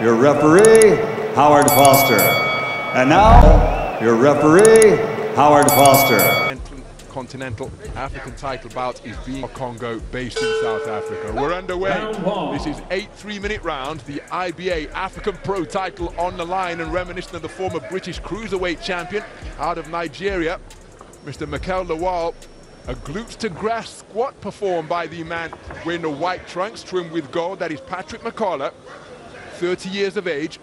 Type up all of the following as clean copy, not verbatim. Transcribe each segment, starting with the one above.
your referee, Howard Foster. And now, your referee, Howard Foster. Continental African title bout is being Congo, based in South Africa. We're underway. This is 8 3-minute rounds. The IBA African Pro title on the line, and reminiscent of the former British cruiserweight champion out of Nigeria, Mr. Mukala Lawal. A glutes to grass squat performed by the man wearing the white trunks trimmed with gold. That is Patrick Mukala, 30 years of age.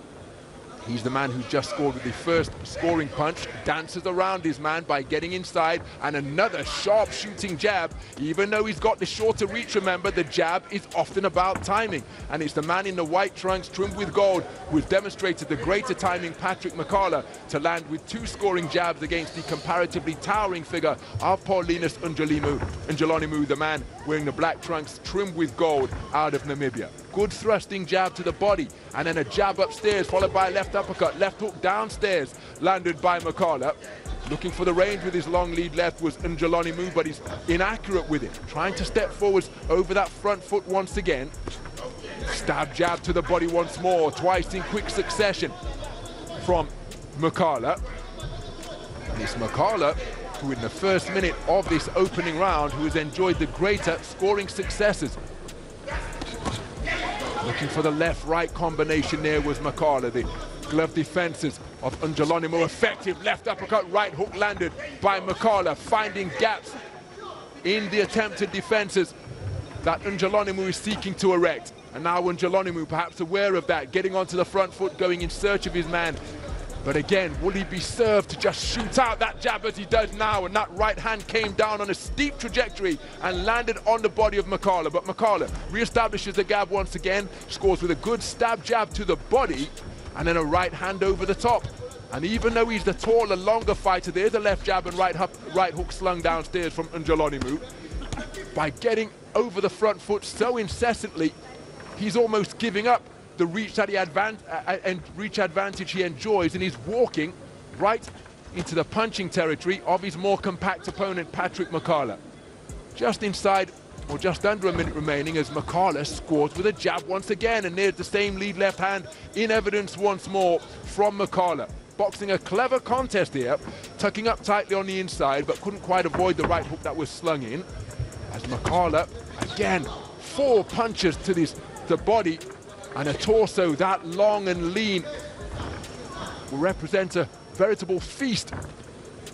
He's the man who just scored with the first scoring punch, dances around his man by getting inside, and another sharp shooting jab. Even though he's got the shorter reach, remember, the jab is often about timing. And it's the man in the white trunks trimmed with gold who has demonstrated the greater timing, Patrick Mukala, to land with 2 scoring jabs against the comparatively towering figure of Paulinus Ndjolonimu, the man wearing the black trunks trimmed with gold out of Namibia. Good thrusting jab to the body, and then a jab upstairs, followed by a left uppercut, left hook downstairs, landed by Mukala. Looking for the range with his long lead left was Ndjolonimu, but he's inaccurate with it. Trying to step forwards over that front foot once again. Stab jab to the body once more, twice in quick succession from Mukala. And it's Mukala who in the first minute of this opening round who has enjoyed the greater scoring successes. Looking for the left-right combination there was Mukala. The glove defenses of Ndjolonimu, effective left uppercut, right hook landed by Mukala, finding gaps in the attempted defenses that Ndjolonimu is seeking to erect. And now Ndjolonimu, perhaps aware of that, getting onto the front foot, going in search of his man. But again, will he be served to just shoot out that jab as he does now? And that right hand came down on a steep trajectory and landed on the body of Mukala. But Mukala reestablishes the jab once again, scores with a good stab jab to the body, and then a right hand over the top. And even though he's the taller, longer fighter, there's a left jab and right hook slung downstairs from Ndjolonimu. By getting over the front foot so incessantly, he's almost giving up the reach that reach advantage he enjoys, and he's walking right into the punching territory of his more compact opponent, Patrick Mukala. Just inside, or just under a minute remaining, as Mukala scores with a jab once again, and there's the same lead left hand in evidence once more from Mukala. Boxing a clever contest here, tucking up tightly on the inside, but couldn't quite avoid the right hook that was slung in. As Mukala, again, 4 punches to the body, and a torso that long and lean will represent a veritable feast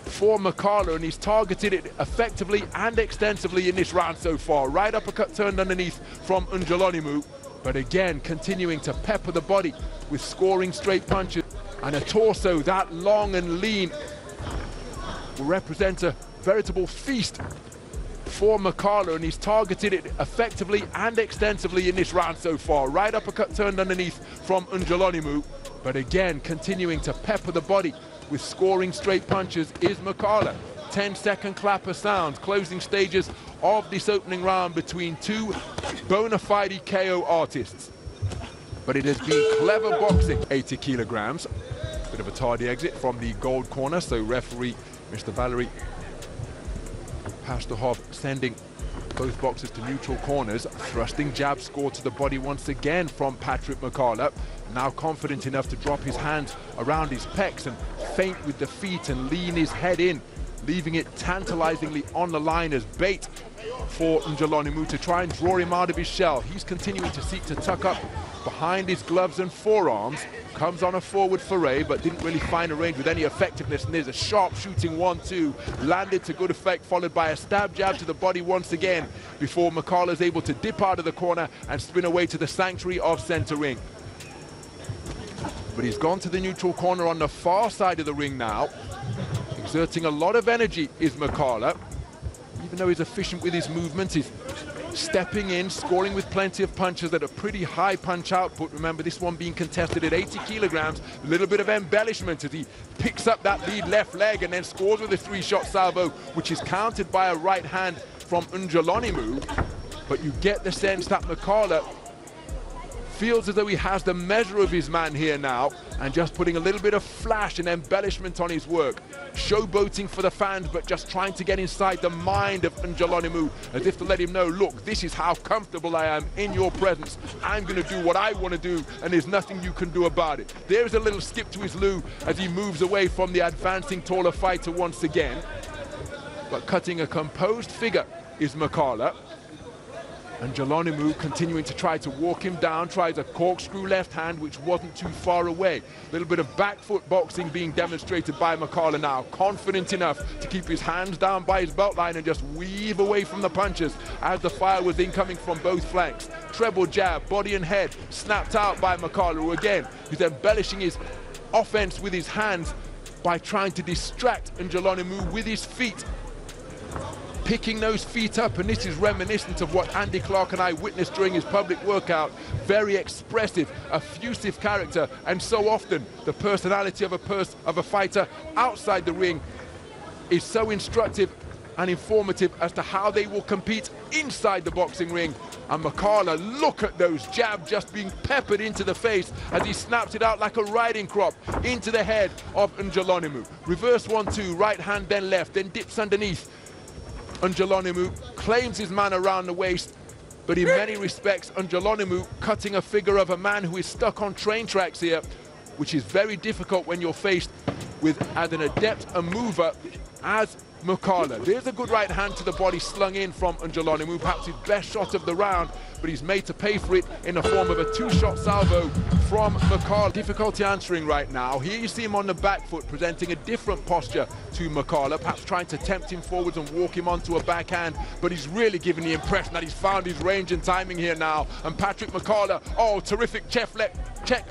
for Mukala, and he's targeted it effectively and extensively in this round so far. Right uppercut turned underneath from Ndjolonimu, but again continuing to pepper the body with scoring straight punches, and a torso that long and lean will represent a veritable feast for Mukala, and he's targeted it effectively and extensively in this round so far. Right uppercut turned underneath from Ndjolonimu, but again continuing to pepper the body with scoring straight punches is Mukala. 10-second clapper sounds, closing stages of this opening round between 2 bona fide KO artists. But it has been clever boxing. 80 kilograms, bit of a tardy exit from the gold corner, so referee Mr. Valerie Pasterhoff sending both boxers to neutral corners. Thrusting jab score to the body once again from Patrick Mukala. Now confident enough to drop his hands around his pecs and feint with the feet and lean his head in, leaving it tantalizingly on the line as bait for Ndjolonimu to try and draw him out of his shell. He's continuing to seek to tuck up behind his gloves and forearms. Comes on a forward foray, but didn't really find a range with any effectiveness, and there's a sharp shooting 1-2, landed to good effect, followed by a stab jab to the body once again, before Mukala is able to dip out of the corner and spin away to the sanctuary of center ring. But he's gone to the neutral corner on the far side of the ring now. Exerting a lot of energy is Mukala. Even though he's efficient with his movements, he's stepping in, scoring with plenty of punches at a pretty high punch output. Remember, this one being contested at 80 kilograms. A little bit of embellishment as he picks up that lead left leg and then scores with a 3-shot salvo, which is countered by a right hand from Ndjolonimu. But you get the sense that Mukala Feels as though he has the measure of his man here now, and just putting a little bit of flash and embellishment on his work. Showboating for the fans, but just trying to get inside the mind of Ndjolonimu, as if to let him know, look, this is how comfortable I am in your presence. I'm going to do what I want to do, and there's nothing you can do about it. There's a little skip to his loo as he moves away from the advancing taller fighter once again. But cutting a composed figure is Mukala. And Ndjolonimu continuing to try to walk him down, tries a corkscrew left hand, which wasn't too far away. A little bit of back foot boxing being demonstrated by Mukala now, confident enough to keep his hands down by his belt line and just weave away from the punches as the fire was incoming from both flanks. Treble jab, body and head, snapped out by Mukala, who again, is embellishing his offense with his hands by trying to distract Ndjolonimu with his feet. Picking those feet up, and this is reminiscent of what Andy Clark and I witnessed during his public workout. Very expressive, effusive character, and so often the personality of a fighter outside the ring is so instructive and informative as to how they will compete inside the boxing ring. And Mukala, look at those jabs just being peppered into the face as he snaps it out like a riding crop into the head of Ndjolonimu. Reverse 1-2, right hand then left, then dips underneath. Ndjolonimu claims his man around the waist, but in many respects Ndjolonimu cutting a figure of a man who is stuck on train tracks here, which is very difficult when you're faced with as an adept a mover as Mukala. There's a good right hand to the body slung in from Ndjolonimu, perhaps his best shot of the round, but he's made to pay for it in the form of a two-shot salvo from Mukala. Difficulty answering right now. Here you see him on the back foot, presenting a different posture to Mukala, perhaps trying to tempt him forwards and walk him onto a backhand, but he's really giving the impression that he's found his range and timing here now. And Patrick Mukala, oh, terrific check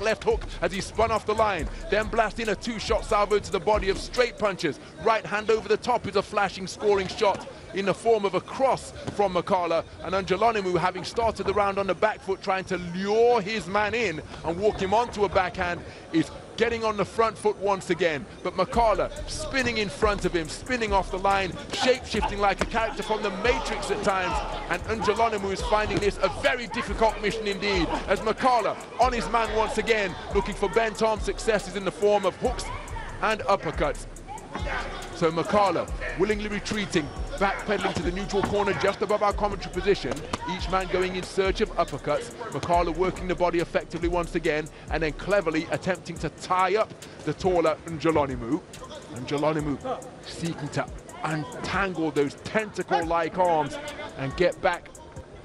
left hook as he spun off the line, then blast in a two-shot salvo to the body of straight punches. Right hand over the top is a flashing scoring shot in the form of a cross from Mukala, and Ndjolonimu, having started the round on the back foot, trying to lure his man in and walk him onto a backhand, is getting on the front foot once again. But Mukala spinning in front of him, spinning off the line, shape-shifting like a character from the Matrix at times, and Ndjolonimu is finding this a very difficult mission indeed, as Mukala on his man once again, looking for bent-arm successes in the form of hooks and uppercuts. So Mukala willingly retreating, backpedaling to the neutral corner just above our commentary position, each man going in search of uppercuts. Mukala working the body effectively once again, and then cleverly attempting to tie up the taller Ndjolonimu. Ndjolonimu seeking to untangle those tentacle-like arms and get back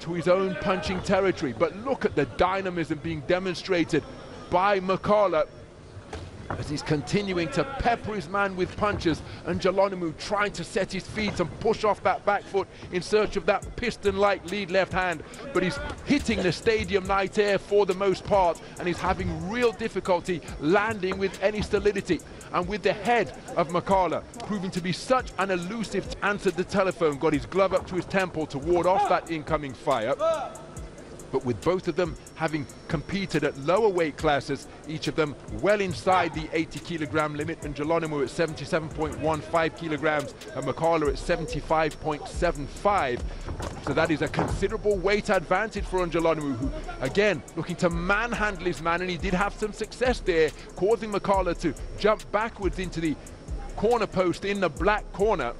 to his own punching territory. But look at the dynamism being demonstrated by Mukala as he's continuing to pepper his man with punches, and Ndjolonimu trying to set his feet and push off that back foot in search of that piston-like lead left hand. But he's hitting the stadium night air for the most part, and he's having real difficulty landing with any solidity. And with the head of Mukala proving to be such an elusive, answered the telephone, got his glove up to his temple to ward off that incoming fire. But with both of them having competed at lower weight classes, each of them well inside the 80-kilogram limit, and Ndjolonimu at 77.15 kilograms and Mukala at 75.75. So that is a considerable weight advantage for Ndjolonimu, who again looking to manhandle his man, and he did have some success there, causing Mukala to jump backwards into the corner post in the black corner.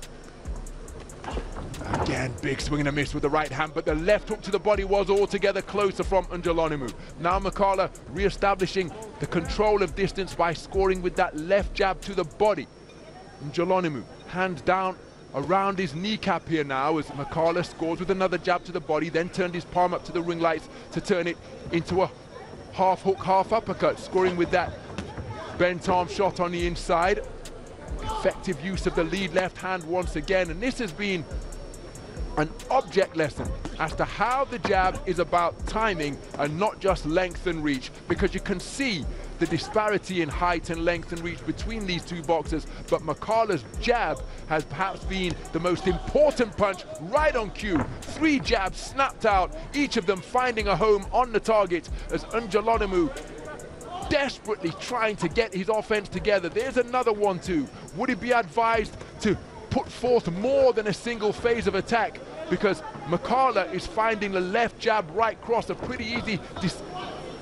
Again, big swing and a miss with the right hand, but the left hook to the body was altogether closer from Ndjolonimu. Now Mukala re-establishing the control of distance by scoring with that left jab to the body. Ndjolonimu, hand down around his kneecap here now as Mukala scores with another jab to the body, then turned his palm up to the ring lights to turn it into a half hook, half uppercut, scoring with that bent arm shot on the inside. Effective use of the lead left hand once again, and this has been an object lesson as to how the jab is about timing and not just length and reach, because you can see the disparity in height and length and reach between these two boxers. But Mukala's jab has perhaps been the most important punch, right on cue. 3 jabs snapped out, each of them finding a home on the target, as Ndjolonimu desperately trying to get his offense together. There's another 1-2. Would he be advised to put forth more than a single phase of attack, because Mukala is finding the left jab, right cross a pretty easy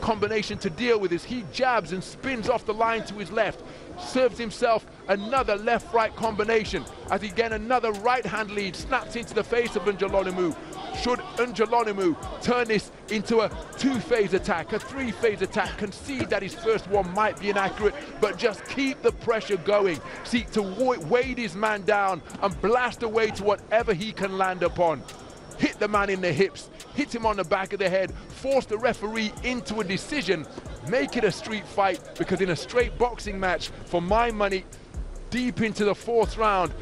combination to deal with as he jabs and spins off the line to his left, serves himself another left-right combination as he again another right-hand lead snaps into the face of Ndjolonimu. Should Ndjolonimu turn this into a two-phase attack, a three-phase attack, concede that his first one might be inaccurate, but just keep the pressure going, seek to weight his man down and blast away to whatever he can land upon. Hit the man in the hips, hit him on the back of the head, force the referee into a decision, make it a street fight, because in a straight boxing match, for my money, deep into the fourth round,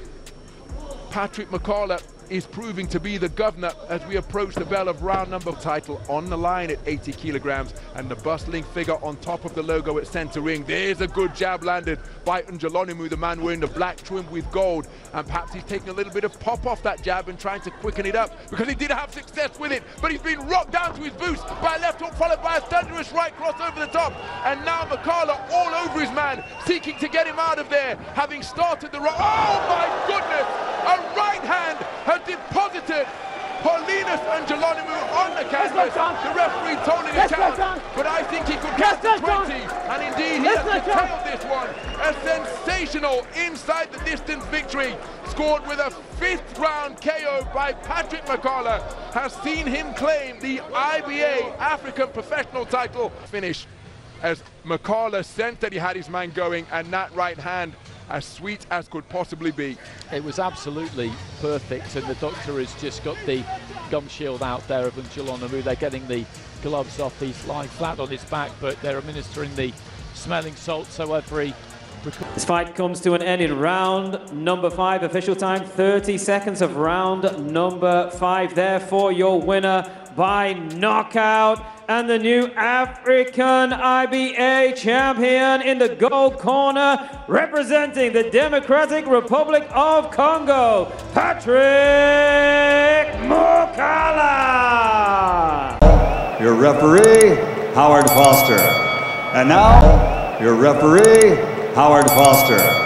Patrick Mukala is proving to be the governor as we approach the bell of round number. Title on the line at 80 kilograms and the bustling figure on top of the logo at center ring. There's a good jab landed by Ndjolonimu, the man wearing the black trim with gold, and perhaps he's taking a little bit of pop off that jab and trying to quicken it up because he did have success with it, but he's been rocked down to his boots by a left hook followed by a thunderous right cross over the top, and now Mukala all over his man, seeking to get him out of there, having started the right. Oh my goodness! A right hand has deposited Paulinus and Ndjolonimu on the canvas. The referee toning it out, but I think he could get to 20, and indeed he has detailed this one. A sensational inside the distance victory, scored with a 5th round KO by Patrick Mukala, has seen him claim the IBA African professional title. Finish as Mukala sensed that he had his man going, and that right hand as sweet as could possibly be. It was absolutely perfect, and the doctor has just got the gum shield out there of Ndjolonimu. They're getting the gloves off. He's lying flat on his back, but they're administering the smelling salt, so every... This fight comes to an end in round number 5. Official time, 30 seconds of round number 5. Therefore, your winner by knockout and the new African IBA champion in the gold corner, representing the Democratic Republic of Congo, Patrick Mukala. Your referee, Howard Foster. And now, your referee, Howard Foster.